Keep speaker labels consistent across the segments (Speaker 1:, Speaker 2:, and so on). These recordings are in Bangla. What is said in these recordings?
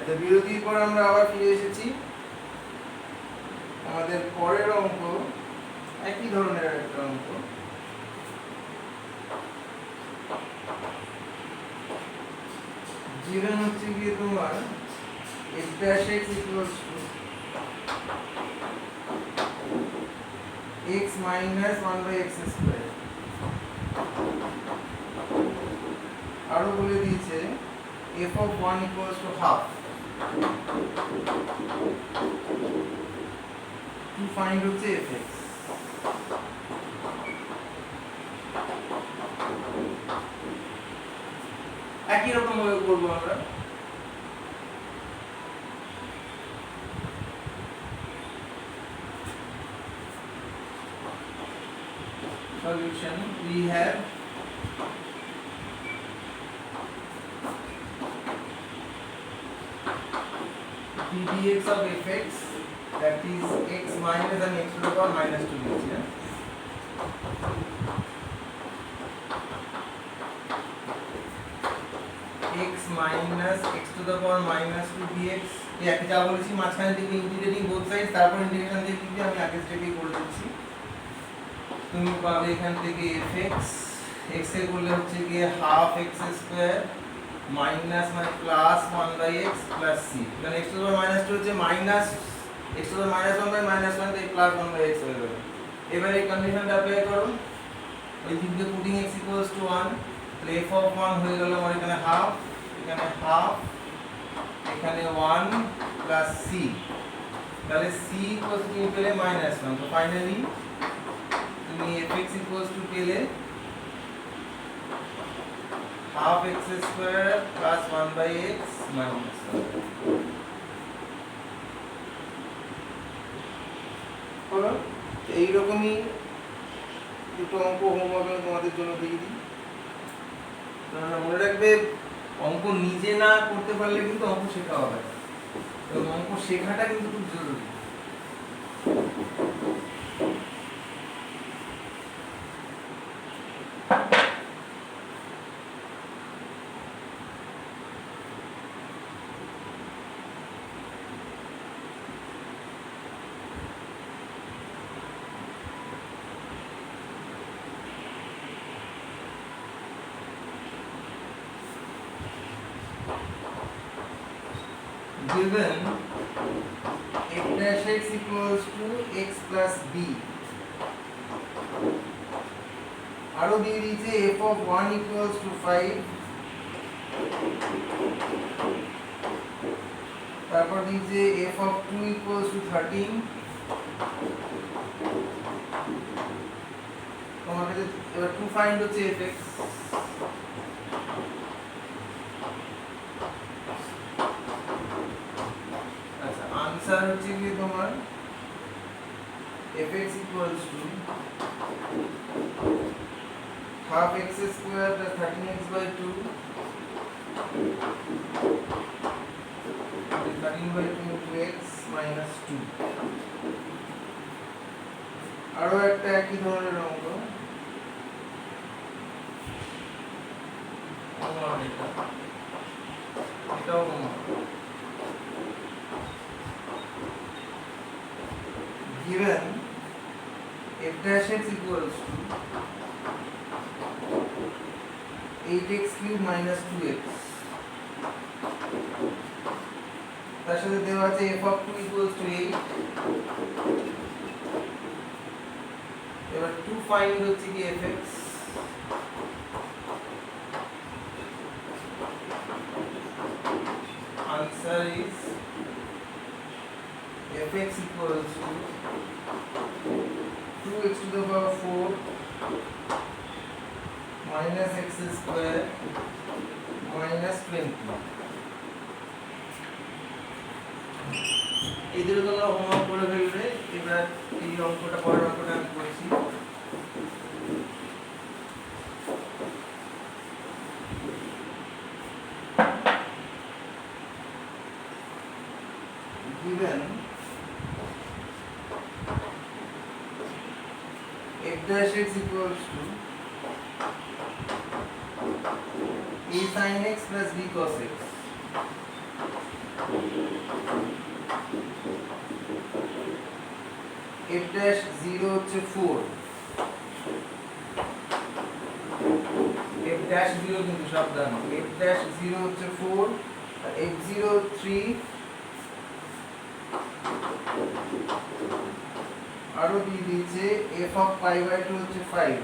Speaker 1: তো বিরতির পর আমরা আবার ফিরে এসেছি। আমাদের পরের অঙ্ক একই ধরনের একটা অঙ্ক। given হচ্ছে গিয়ে তোমার f dash x equals to x minus 1 by x square। আরো বলে দিয়েছে f of 1 equals to half to find হচ্ছে fx। একই রকম ভাবে করব আমরা। Solution we have dx of fx that is x minus and x to the power minus 2 লিখছি। x minus x to the power minus 2 dx এই একই যা বলেছি মাঝখানে দিকে ইন্টিগ্রেটিং বোথ সাইড তারপর ইন্টিগ্রেশন দিয়ে দিকে আমি আগে স্টেপেই করে দিচ্ছি। তুমি পাবে এখান থেকে fx x এ করলে হচ্ছে গিয়ে হাফ x স্কয়ার মাইনাস মানে plus 1 by x plus c। এখানে x to the power minus 2 হচ্ছে minus x to the power minus 1 by minus 1 তাই প্লাস 1 বাই x হয়ে গেল। এবারে এই কন্ডিশনটা অ্যাপ্লাই করো। ওই দিকে পুটিং x equals to 1 তাহলে f of 1 হয়ে গেল আমার এখানে হাফ, এখানে হাফ, এখানে 1 প্লাস c। তাহলে c equals to পেলে মাইনাস 1। তো ফাইনালি তুমি fx equals to পেলে half x square plus 1 by x minus 1। হলো এইরকমই দুটো অঙ্ক হোমওয়ার্ক আমি তোমাদের জন্য দিয়ে দিই। তোমরা মনে রাখবে অঙ্ক নিজে না করতে পারলে কিন্তু অঙ্ক শেখা হবে না, এবং অঙ্ক শেখাটা কিন্তু খুব জরুরি। Given f dash x equals to x plus b, আরো দিয়ে দিয়েছে f of 1 equals to 5, তারপর দিয়েছে f of 2 equals to 13। তোমাদের এবার টু ফাইন্ড হচ্ছে fx। आंसर হচ্ছে কি তোমার fx equals to half x square plus 13x by 2 13 by 2 into x minus 2। আরো একটা একই ধরনের অঙ্ক এটাও given f dash x equals to 8x cube minus 2x, তার সাথে দেওয়া আছে f of 2 equals to 8। এবার 2 ফাইন্ড হচ্ছে কি fx। answer is fx equals to 2x to the power 4 minus x square minus 20। এই দুটো তোমরা হোমওয়ার্ক করে ফেলবে। এবার এই অঙ্কটা পরের অঙ্কটা আমি করেছি। given f dash x equals to a sin x plus b cos x, f dash 0 হচ্ছে 4, f dash 0 কিন্তু সাবধান, f dash 0 হচ্ছে 4 আর f0 3 আরো দিয়ে দিয়েছে f of pi by 2 হচ্ছে 5।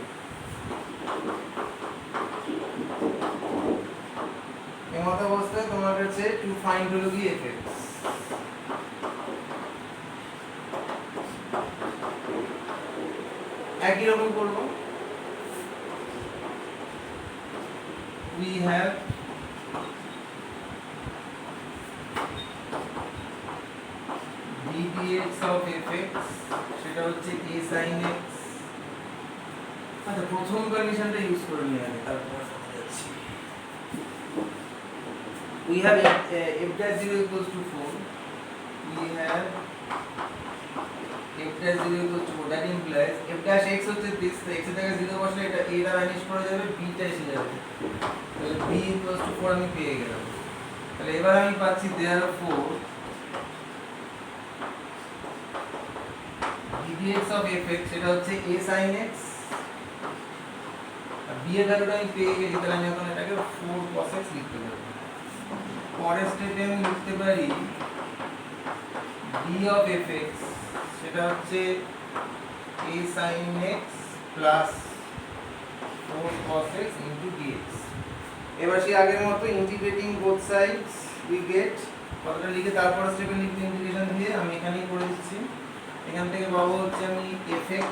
Speaker 1: এমত অবস্থায় তোমার কাছে টু ফাইন্ড হলো কি fx। একই রকম করব, we have ddx of fx সেটা হচ্ছে a sin x। আচ্ছা প্রথম কন্ডিশনটা ইউজ করে নিয়ে আগে তারপর যাচ্ছি। we have f dash 0 equals to 4, we have f dash 0 equals to 4, that implies f dash x হচ্ছে this, তো x এর জায়গায় 0 বসলে এটা a টা ভ্যানিশ করে যাবে, b টা এসে যাবে, তাহলে b equals to 4 আমি পেয়ে গেলাম। তাহলে এবার আমি পাচ্ছি therefore ddx of fx সেটা হচ্ছে a sin x, R b এর ভ্যালুটা আমি পেয়ে গেছি, তাহলে আমি এখন এটাকে 4 cos x লিখতে পারি। পরের স্টেপে আমি লিখতে পারি d of fx সেটা হচ্ছে a sin x plus 4 cos x into dx। এবার সেই আগের মতো integrating both sides we get, কতটা লিখে তারপর স্টেপে লিখতে ইন্টিগ্রেশন দিয়ে আমি এখানেই করে দিচ্ছি। এখান থেকে পাবো হচ্ছে আমি fx,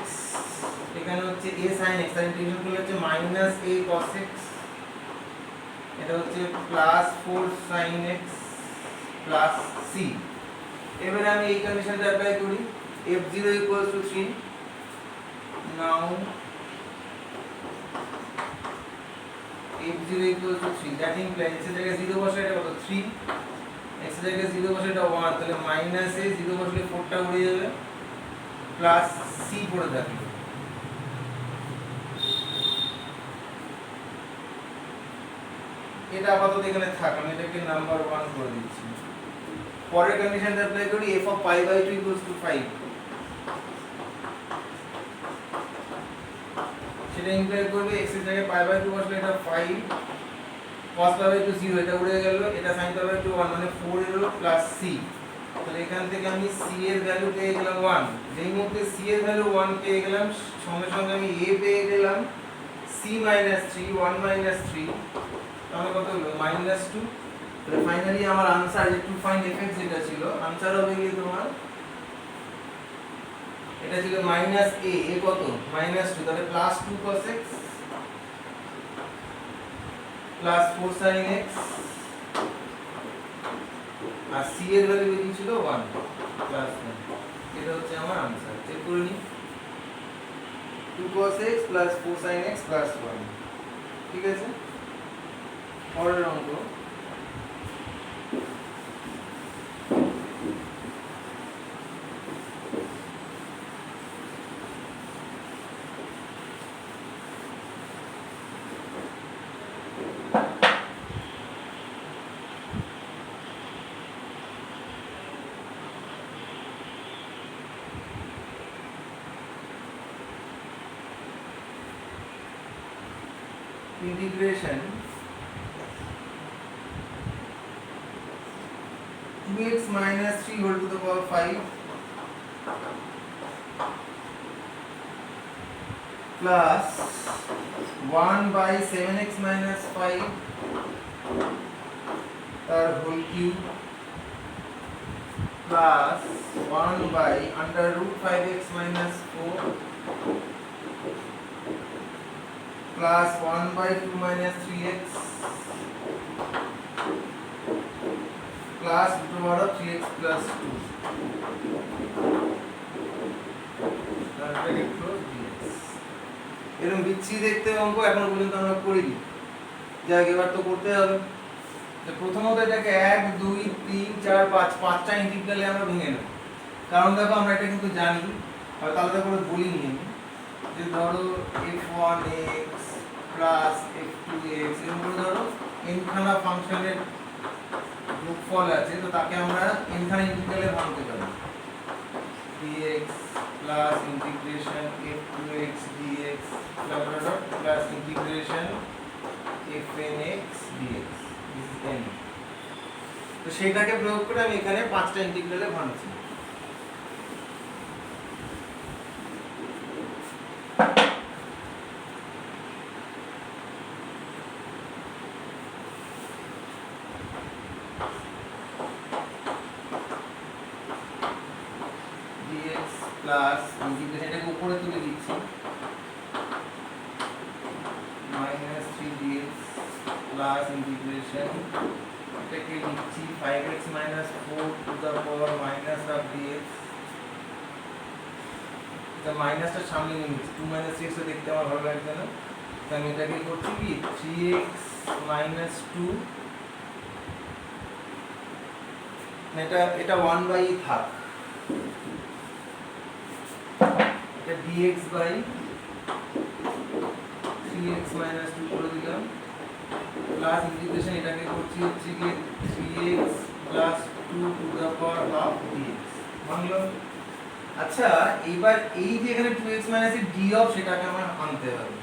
Speaker 1: এখানে হচ্ছে a sin x, তার ইন্টিগ্রেশন করলে হচ্ছে মাইনাস a cos x, এটা হচ্ছে plus 4 sin x plus c। এবারে আমি এই কন্ডিশনটা অ্যাপ্লাই করি, f0 equals to 3, now f0 equals to 3, that implies x এর জায়গায় 0 বসে এটা কত 3, x এর জায়গায় 0 বসে এটা 1, তাহলে মাইনাস a 0 বসলে 4 টা উড়ে যাবে, প্লাস c পড়ে থাকবে। এটা আপাতত এখানে থাক, আমি এটাকে নাম্বার 1 করে দিচ্ছি। পরের কন্ডিশনটা অ্যাপ্লাই করি, f of pi by 2 equals to 5, সেটা ইমপ্লাই করবে x এর জায়গায় pi by 2 বসলে এটা 5, cos pi by 2 0, এটা উড়ে গেল, এটা sin pi by 2 1, মানে 4 এলো প্লাস c। তাহলে এখান থেকে আমি c এর ভ্যালু পেয়ে গেলাম 1, যেই মুহূর্তে c এর ভ্যালু 1 পেয়ে গেলাম সঙ্গে সঙ্গে আমি a পেয়ে গেলাম c minus 3, 1 minus 3, তাহলে কত হলো -2। তাহলে ফাইনালি আমার आंसर যে টু ফাইন্ড fx যেটা ছিল, आंसर হবে কি তোমার, এটা ছিল মাইনাস a, এ কত -2, তাহলে plus 2 cos x plus 4 sin x, আর c এর ভ্যালু বেরিয়েছিল 1 প্লাস 1। এটা হচ্ছে আমার आंसर। চেক করে নি, 2 cos x plus 4 sin x plus 1, ঠিক আছে। পরের অঙ্ক, integration 2x minus 3 whole to the power 5 plus 1 by 7x minus 5 তার whole cube plus 1 by under root 5x minus 4 plus 1 by 2 minus 3x plus root over of 3x plus 2 bracket close dx। এরকম বিচ্ছিরি দেখতে অঙ্ক এখনো পর্যন্ত আমরা করিনি, যাই এবার তো করতে হবে। প্রথমত এটাকে 1 2 3 4 5 পাঁচটা ইন্টিগ্রালে আমরা ভেঙে নেব, কারণ দেখো আমরা এটা কিন্তু জানি, হয়তো আলাদা করে বলিনি আমি, যে ধরো f1x প্লাস f2x এরকম করে ধরো n খানা ফাংশনের যোগফল আছে, তো তাকে আমরা n খানা ইন্টিগ্রালে ভাঙতে পারি, dx plus integration f2x dx plus integration fnx dx this is n তো সেটাকে প্রয়োগ করে আমি এখানে পাঁচটা ইন্টিগ্রালে ভাঙছি dx প্লাস ইন্টিগ্রেশন এটাকে উপরে তুলে দিচ্ছি -3dx প্লাস ইন্টিগ্রেশন এটাকে লিখছি 5x - 4 to the power minus half dx এটা মাইনাসটা সামনে নিয়ে নিচ্ছি 2 - 6 তো দেখতে আমার ভালো লাগছে না তো আমি এটাকে করছি কি 3x - 2 এটা 1/e থাক এটা dx বাই 3x - 2 করে দিলাম প্লাস ইন্টিগ্রেশন এটাকে করছি হচ্ছে কি 3x + 2 to the power half dx মানলো আচ্ছা এবার এই যে এখানে 2x - d অফ সেটাকে আমার আনতে হবে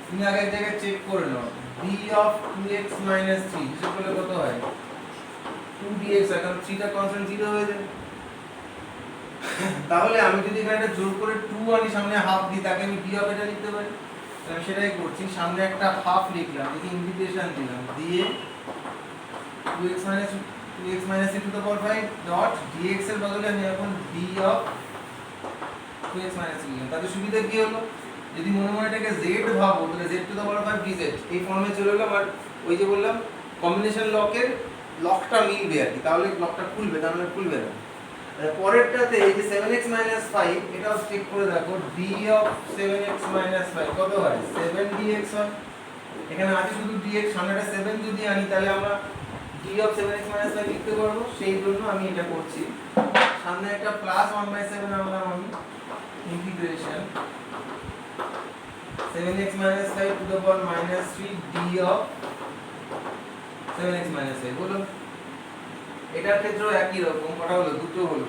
Speaker 1: তুমি আগে এক জায়গায় চেক করে নাও d অফ 2x - 3 হিসাব করলে কত হয় 2dx এখন 3 টা কনস্ট্যান্ট 0 হয়ে যাবে তাহলে আমি যদি এখানে একটা জোর করে 2 আনি সামনে হাফ দিই তাকে আমি d অফ এটা লিখতে পারি আমি সেটাই করছি সামনে একটা হাফ লিখলাম দেখি ইন্টিগ্রেশন দিলাম দিয়ে 2x - 3 to the power 5 dot dx এর বদলে আমি এখন d অফ 2x - 3 লিখলাম তাতে সুবিধা কি হলো যদি মনে মনে এটাকে z ভাবো তাহলে z to the power 5 dz এই ফর্মে চলে এলাম আর ওই যে বললাম কম্বিনেশন লকের লকটা মিলবে আর কি তাহলে লকটা খুলবে তার মানে খুলবে না পরেরটাতে এই যে 7x - 5 এটাও চেক করে দেখো d অফ 7x - 5 কত হয় 7dx হয় এখানে আছে শুধু dx সামনেটা 7 যদি আনি তাহলে আমরা d অফ 7x - 5 লিখতে পারবো সেই জন্য আমি এটা করছি সামনে একটা প্লাস 1/7 আনলাম আমি integration 7x - 5 to the power -3 d of 7x - 5 বলো এটার ক্ষেত্রেও একই রকম কটা হলো দুটো হলো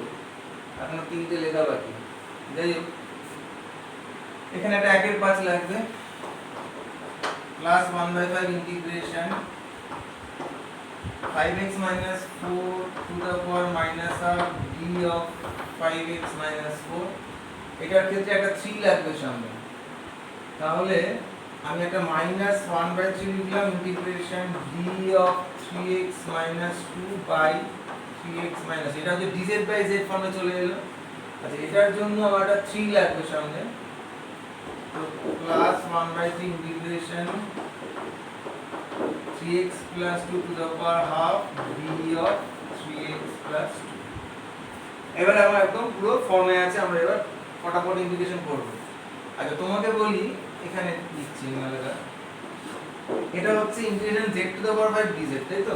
Speaker 1: এখনো তিনটে লেখা বাকি যাই হোক এখানে একটা 1 এর 5 লাগবে plus 1/5 integration 5x - 4 to the power -half d of 5x - 4 এটার ক্ষেত্রে একটা 3 লাগবে সামনে তাহলে আমি একটা -1/3 লিখলাম integration d of 3x - 2 by 3x - এটা হচ্ছে dz বাই z ফর্মে চলে এলো আচ্ছা এটার জন্য আমার একটা 3 লাগবে সামনে তো plus 1/3 integration 3x + 2 to the power half d of 3x + 2 এবারে আমরা একদম পুরো ফর্মে আছে আমরা এবার ফটাফট ইন্টিগ্রেশন করব আচ্ছা তোমাকে বলি এখানে লিখছি আলাদা এটা হচ্ছে integration z to the power 5 dz তাই তো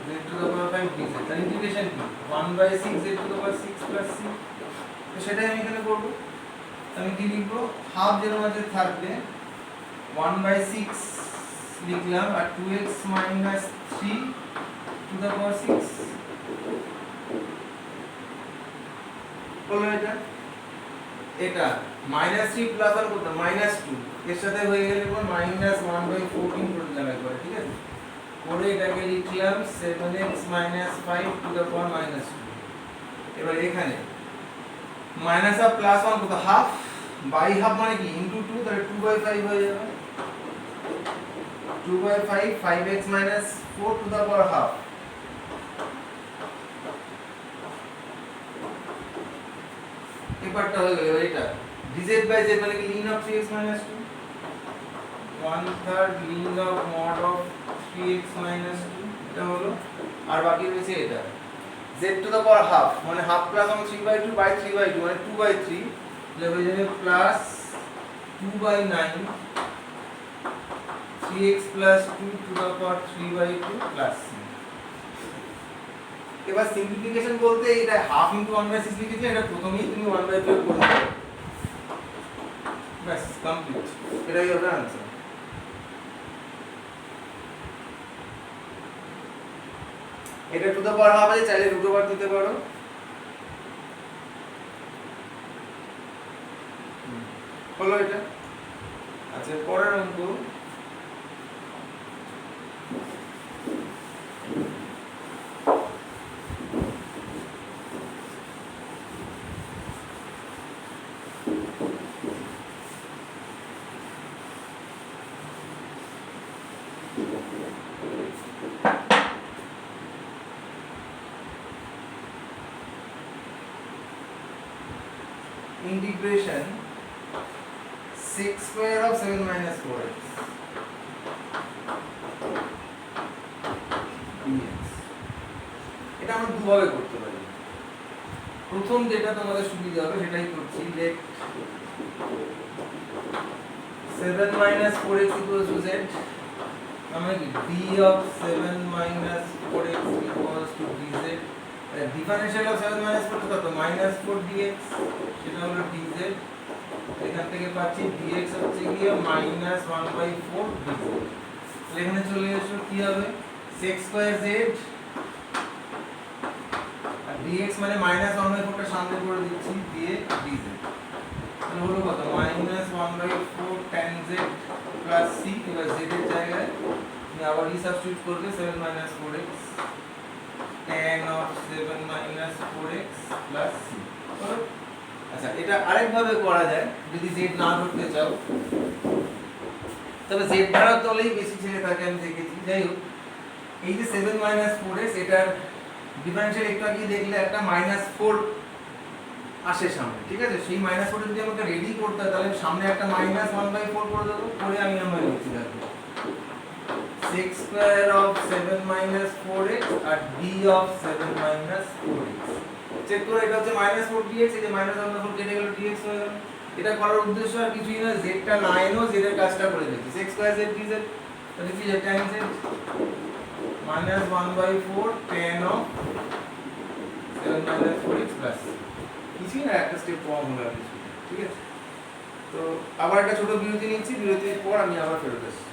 Speaker 1: z to the power 5 dz তার ইন্টিগ্রেশন কি 1/6 z to the power 6 + c তো সেটাই আমি এখানে করব আমি কি লিখব হাফ যের মধ্যে থাকবে 1/6 লিখলাম আর 2x - 3 টু দ্য পাওয়ার 6 হলো এটা -3 প্লাস আর কত -2 এর সাথে হয়ে গেলে পর -1/14 করে দিলাম একবার ঠিক আছে পরে এটাকে লিখলাম 7x - 5 টু দ্য পাওয়ার -2 এবার এখানে মাইনাস আর প্লাস 1 কত হাফ বাই হাফ মানে কি ইনটু 2 তাহলে 2/5 হয়ে যাবে 2/5 5x - 4 to the power half এবারটা হয়ে গেল এটা dz বাই z মানে কি ln of 3x - 2 1/3 ln of mod of 3x - 2 এটা হলো আর বাকি রয়েছে এটা z to the power half মানে হাফ প্লাস 3/2 বাই 3/2 মানে 2/3 তাহলে হয়ে যাবে plus 2/9 3x + 2 to the power 3/2 plus এবার সিম্পলিফিকেশন বলতে এটা হাফ ইনটু 1/6 লিখেছি এটা প্রথমেই তুমি 1/2 করে দাও বাস কমপ্লিট এটাই হবে आंसर এটা টু দ্য পাওয়ার হাফ আছে চাইলে দুটো বার দিতে পারো হলো এটা। আচ্ছা পরের অঙ্ক, integration 6 square of 7 minus 4x dx। এটা আমরা দুভাবে করতে পারি। প্রথম যেটা তোমাদের সুবিধা হবে সেটাই করছি। let 7 minus 4x equals to z, আমরা কি d of 7 minus 4x equals to dz, differential of 7 minus 4 কত minus 4 dx, সেটা হলো dz। এখান থেকে পাচ্ছি dx হচ্ছে গিয়ে minus 1/4 dz। তাহলে এখানে চলে এসো কি হবে sec square z আর dx মানে minus 1/4 টা সামনে করে দিচ্ছি দিয়ে dz। তাহলে হলো কত minus 1/4 tan z plus c। এবার z এর জায়গায় তুমি আবার রিসাবস্টিটিউট করবে 7 minus 4x tan of 7 minus 4x plus c। আচ্ছা এটা আরেক ভাবে করা যায় যদি z না ধরতে চাও, তবে z ধারা তলেই বেশি ছেড়ে থাকে আমি দেখেছি। যাই হোক এই যে 7 minus 4x এটার ডিফারেনশিয়াল একটু আগে দেখলে একটা -4 আসে সামনে, ঠিক আছে? সেই -4 যদি আমাকে রেডি করতে হয় তাহলে সামনে একটা -1/4 করে দেবো, করে আমি আমার লিখতে থাকবো sec square of 7 minus 4x আর d of 7 minus 4x। Check করো এটা হচ্ছে -4 dx, এই যে -1/4 কেটে গেল dx হয়ে গেল। এটা করার উদ্দেশ্য আর কিছুই না, z টা না এনেও z এর কাজটা করে দিচ্ছি। sec square z dz তাহলে কি যে tan z -1/4 tan of 7 minus 4x plus কিছুই না, একটা স্টেপ কম হলো আর কিছু, ঠিক আছে? তো আবার একটা ছোট বিরতি নিচ্ছি, বিরতির পর আমি আবার ফেরত আসছি।